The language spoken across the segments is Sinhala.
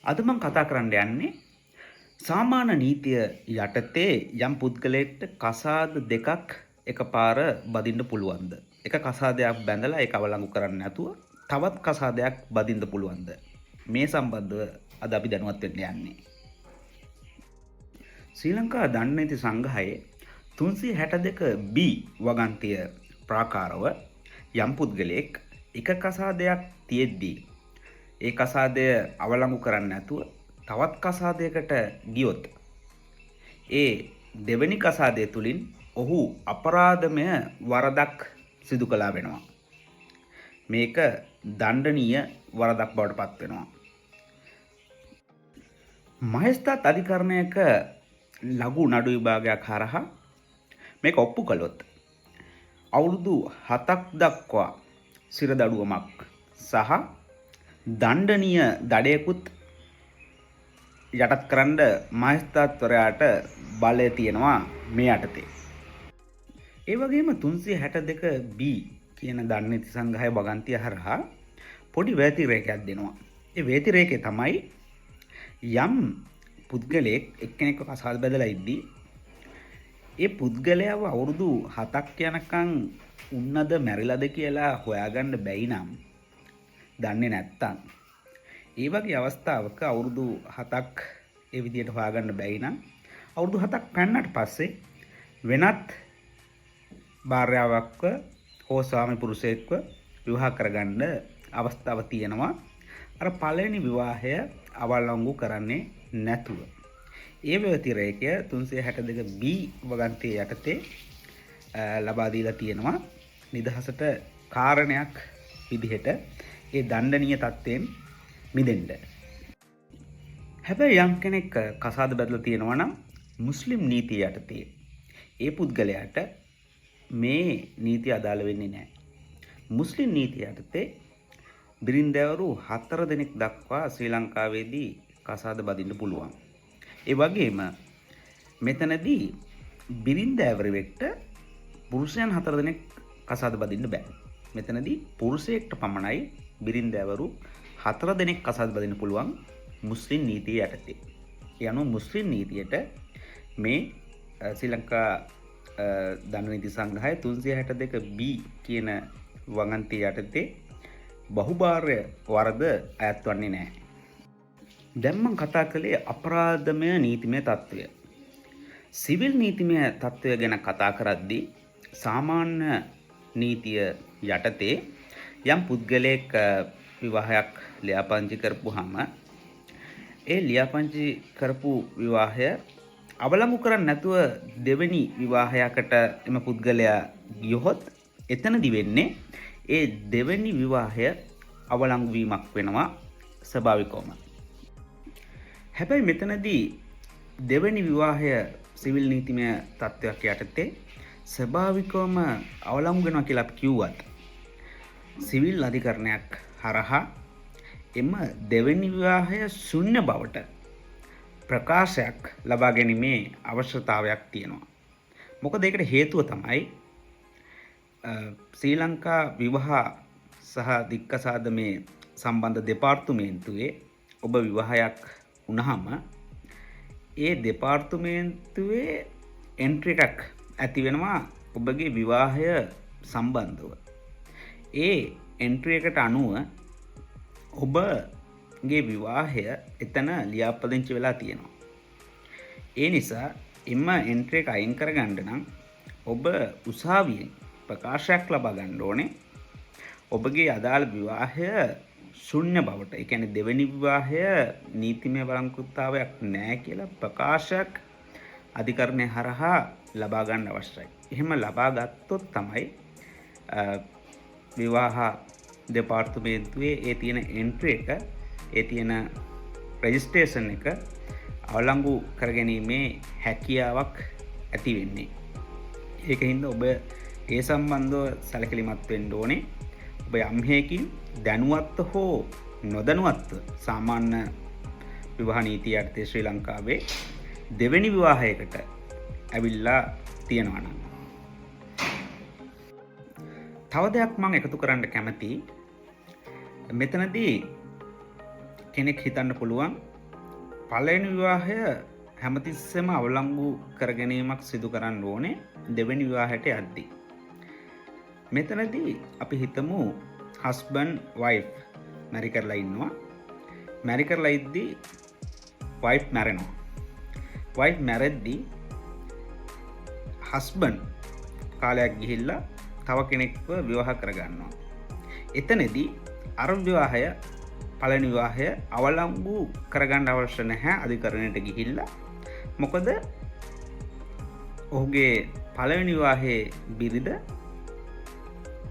අද මම කතා කරන්න යන්නේ සාමාන්‍ය නීතිය යටතේ යම් පුද්ගලයෙක්ට කසාද දෙකක් එකපාර බදින්න පුළුවන්ද? එක කසාදයක් බැඳලා ඒක අවලංගු කරන්නේ නැතුව තවත් කසාදයක් බදින්න පුළුවන්ද? මේ සම්බන්ධව අද අපි දැනුවත් වෙන්න යන්නේ. ශ්‍රී ලංකා දණ්ඩ නීති සංග්‍රහයේ 362B වගන්තිය ප්‍රාකාරව යම් පුද්ගලයෙක් එක කසාදයක් තියෙද්දී ඒ කසාදය අවලංගු කරන්නේ නැතුව තවත් කසාදයකට ගියොත් ඒ දෙවෙනි කසාදය තුලින් ඔහු අපරාධමය වරදක් සිදු කළා වෙනවා. මේක දණ්ඩනීය වරදක් බවට පත් වෙනවා. මහේස්ත්‍රාත් අධිකරණයක ලඝු නඩු විභාගයක් හරහා මේක ඔප්පු කළොත් අවුරුදු 7ක් දක්වා සිරදඬුවමක් සහ දණ්ඩනීය දඩයකුත් යටත් කරන්න මහේස්ත්‍රාත්වරයාට බලය තියෙනවා මේ යටතේ. ඒ වගේම 362B කියන දණ්ඩ නීති සංග්‍රහය වගන්තිය හරහා පොඩි වේතිරේකයක් දෙනවා. ඒ වේතිරේකේ තමයි යම් පුද්ගලයෙක් එක්කෙනෙක්ව කසාද බැඳලා ඉද්දී ඒ පුද්ගලයාව අවුරුදු 7ක් යනකම් උන්නද මැරිලාද කියලා හොයාගන්න බැයි නම් දන්නේ නැත්තම් ඒ වගේ අවස්ථාවක අවුරුදු 7ක් ඒ විදිහට හොයාගන්න බැයි නම් අවුරුදු 7ක් පෙන්නට පස්සේ වෙනත් භාර්යාවක්ව හෝ ස්වාමි පුරුෂයෙක්ව විවාහ කරගන්න අවස්ථාව තියෙනවා. අර පළවෙනි විවාහය අවලංගු කරන්නේ නැතුව. ඒ ව්‍යතිරේකය 362B වගන්තිය යටතේ ලබා දීලා තියෙනවා නිදහසට කාරණයක් විදිහට ඒ දණ්ඩනීය තත්ත්වයෙන් මිදෙන්න. හැබැයි යම් කෙනෙක් කසාද බැඳලා තියෙනවා නම් මුස්ලිම් නීතිය යටතේ ඒ පුද්ගලයාට මේ නීතිය අදාළ වෙන්නේ නැහැ. මුස්ලිම් නීතිය යටතේ බිරින්දෑවරු 4 දෙනෙක් දක්වා ශ්‍රී ලංකාවේදී කසාද බඳින්න පුළුවන්. ඒ වගේම මෙතනදී බිරින්දෑවරුවෙක්ට පුරුෂයන් 4 දෙනෙක් කසාද බඳින්න බෑ. මෙතනදී පුරුෂයෙක්ට පමණයි බිරින්දෑවරු 4 දෙනෙක් කසාද බඳින්න පුළුවන් මුස්ලිම් නීතිය යටතේ. ඒ අනුව මුස්ලිම් නීතියට මේ ශ්‍රී ලංකා දණ්ඩ නීති සංග්‍රහය 362B කියන වගන්තිය යටතේ බහුභාර්ය වරද අයත් වන්නේ නැහැ. දැන් මම කතා කළේ අපරාධමය නීතිමය තත්ත්වය. සිවිල් නීතිමය තත්ත්වය ගැන කතා කරද්දී සාමාන්‍ය නීතිය යටතේ යම් පුද්ගලයෙක් විවාහයක් ලියාපදිංචි කරපුවාම ඒ ලියාපදිංචි කරපු විවාහය අවලංගු කරන්නේ නැතුව දෙවෙනි විවාහයකට එම පුද්ගලයා ගියොත් එතනදි වෙන්නේ ඒ දෙවෙනි විවාහය අවලංගු වීමක් වෙනවා ස්වභාවිකවම. හැබැයි මෙතනදී දෙවෙනි විවාහය සිවිල් නීතිමය තත්ත්වයක් යටතේ ස්වභාවිකවම අවලංගු වෙනවා කියලා අපි කිව්වත් සිවිල් අධිකරණයක් හරහා එම දෙවෙනි විවාහය ශුන්‍ය බවට ප්‍රකාශයක් ලබා ගැනීමේ අවශ්‍යතාවයක් තියෙනවා. මොකද ඒකට හේතුව තමයි ශ්‍රී ලංකා විවාහ සහ දික්කසාද මේ සම්බන්ධ දෙපාර්තමේන්තුවේ ඔබ විවාහයක් වුණාම ඒ දෙපාර්තමේන්තුවේ එන්ට්‍රි එකක් ඇති වෙනවා ඔබගේ විවාහය සම්බන්ධව. ඒ එන්ට්‍රි එකට අනුව ඔබගේ විවාහය එතන ලියාපදිංචි වෙලා තියෙනවා. ඒ නිසා එම එන්ට්‍රි එක අයින් කරගන්න නම් ඔබ උසාවියෙන් ප්‍රකාශයක් ලබා ගන්න ඕනේ. ඔබගේ අදාළ විවාහය ශුන්‍ය බවට, ඒ කියන්නේ දෙවෙනි විවාහය නීතිමය වළංගුතාවයක් නැහැ කියලා ප්‍රකාශයක් අධිකරණය හරහා ලබා ගන්න අවශ්‍යයි. එහෙම ලබා ගත්තොත් තමයි විවාහ දෙපාර්තමේන්තුවේ ඒ තියෙන එන්ට්‍රි එක, ඒ තියෙන රෙජිස්ට්‍රේෂන් එක අවලංගු කරගැනීමේ හැකියාවක් ඇති වෙන්නේ. ඒකින්ද ඔබ ඒ සම්බන්ධව සැලකිලිමත් වෙන්න ඕනේ. ඔබ යම් හේකින් දැනුවත් හෝ නොදැනුවත්ව සාමාන්‍ය විවාහ නීතිය යටතේ ශ්‍රී ලංකාවේ දෙවෙනි විවාහයකට ඇවිල්ලා තියෙනවා නම්. තව දෙයක් මම එකතු කරන්න කැමතියි. මෙතනදී කෙනෙක් හිතන්න පුළුවන් පළවෙනි විවාහය හැමතිස්සෙම අවලංගු කර ගැනීමක් සිදු කරන්න ඕනේ දෙවෙනි විවාහයට යද්දී. මෙතනදී අපි හිතමු හස්බන්ඩ් වයිෆ් මැරි කරලා ඉන්නවා. මැරි කරලා ඉද්දී වයිෆ් මැරෙනවා. වයිෆ් මැරෙද්දී හස්බන්ඩ් කාලයක් ගිහිල්ලා තව කෙනෙක්ව විවාහ කරගන්නවා. එතනදී අර විවාහය පළවෙනි විවාහය අවලංගු කරගන්න අවශ්‍ය නැහැ අධිකරණයට ගිහිල්ලා. මොකද ඔහුගේ පළවෙනි විවාහයේ බිරිඳ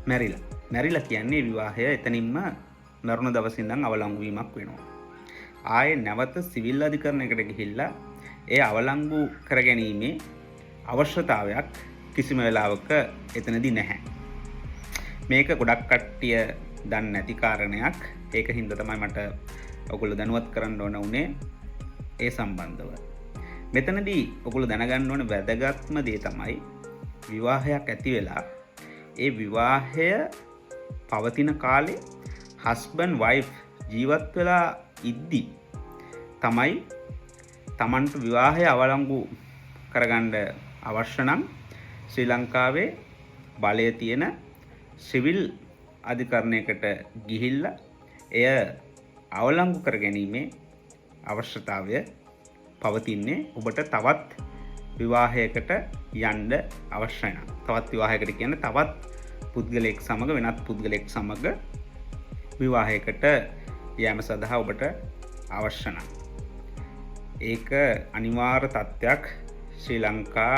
මැරිලා කියන්නේ විවාහය එතනින්ම මරණ දවසේ ඉඳන් අවලංගු වීමක් වෙනවා. ආයේ නැවත සිවිල් අධිකරණයකට ගිහිල්ලා ඒ අවලංගු කරගැනීමේ අවශ්‍යතාවයක් කිසිම වෙලාවක එතනදී නැහැ. මේක ගොඩක් කට්ටිය දන්නේ නැති කාරණයක්. ඒක හින්දා තමයි මට ඔයගොල්ලෝ දැනුවත් කරන්න ඕන උනේ ඒ සම්බන්ධව. මෙතනදී ඔයගොල්ලෝ දැනගන්න ඕන වැදගත්ම දේ තමයි විවාහයක් ඇති වෙලා ඒ විවාහය පවතින කාලේ හස්බන්ඩ් වයිෆ් ජීවත් වෙලා ඉද්දි තමයි තමන්ට විවාහය අවලංගු කරගන්න අවශ්‍ය නම් ශ්‍රී ලංකාවේ බලය තියෙන සිවිල් අධිකරණයකට ගිහිල්ලා එය අවලංගු කර ගැනීමේ අවශ්‍යතාවය පවතින්නේ ඔබට තවත් විවාහයකට යන්න අවශ්‍ය නම්. තවත් විවාහයකට කියන්නේ තවත් පුද්ගලයෙක් සමග වෙනත් පුද්ගලයෙක් සමග විවාහයකට යෑම සඳහා ඔබට අවශ්‍ය නම්. ඒක අනිවාර්ය තත්ත්වයක් ශ්‍රී ලංකා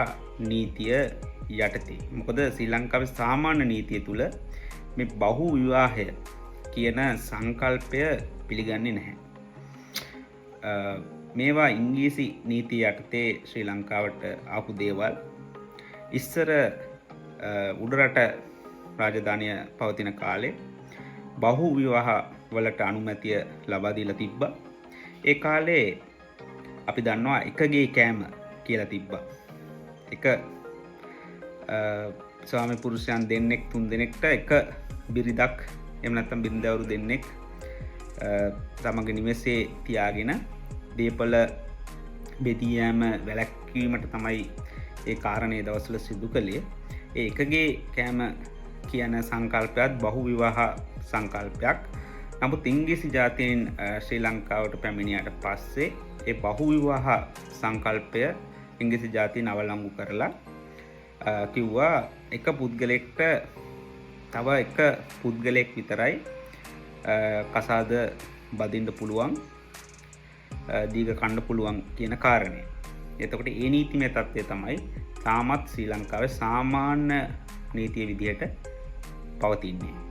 නීතිය යටතේ. මොකද ශ්‍රී ලංකාවේ සාමාන්‍ය නීතිය තුල මේ බහු විවාහය කියන සංකල්පය පිළිගන්නේ නැහැ. මේවා ඉංග්‍රීසි නීතිය යටතේ ශ්‍රී ලංකාවට ආපු දේවල්. ඉස්සර උඩරට රාජධානිය පවතින කාලේ බහු විවාහ වලට අනුමැතිය ලබා දීලා තිබ්බා. ඒ කාලේ අපි දන්නවා එකගේ කෑම කියලා තිබ්බා. එක ස්වාමි පුරුෂයන් දෙන්නෙක් තුන් දෙනෙක්ට එක බිරිඳක් එහෙම නැත්නම් බිරිඳවරු දෙන්නෙක් තමගේ නිවසේ තියාගෙන දීපල බෙදී යෑම වැළැක්වීමට තමයි ඒ කාරණේ දවස්වල සිදු කළේ. ඒ එකගේ කෑම කියන සංකල්පයත් බහු විවාහ සංකල්පයක්. නමුත් ඉංග්‍රීසි ජාතීන් ශ්‍රී ලංකාවට පැමිණියට පස්සේ ඒ බහු විවාහ සංකල්පය ඉංග්‍රීසි ජාතීන් අවලංගු කරලා කිව්වා එක පුද්ගලෙක්ට තව එක පුද්ගලෙක් විතරයි කසාද බදින්න පුළුවන් දීඝ කන්න පුළුවන් කියන කාරණය. එතකොට ඒ නීතිමය තත්ත්වය තමයි තාමත් ශ්‍රී ලංකාවේ සාමාන්‍ය නීතිය විදිහට පවතින්නේ.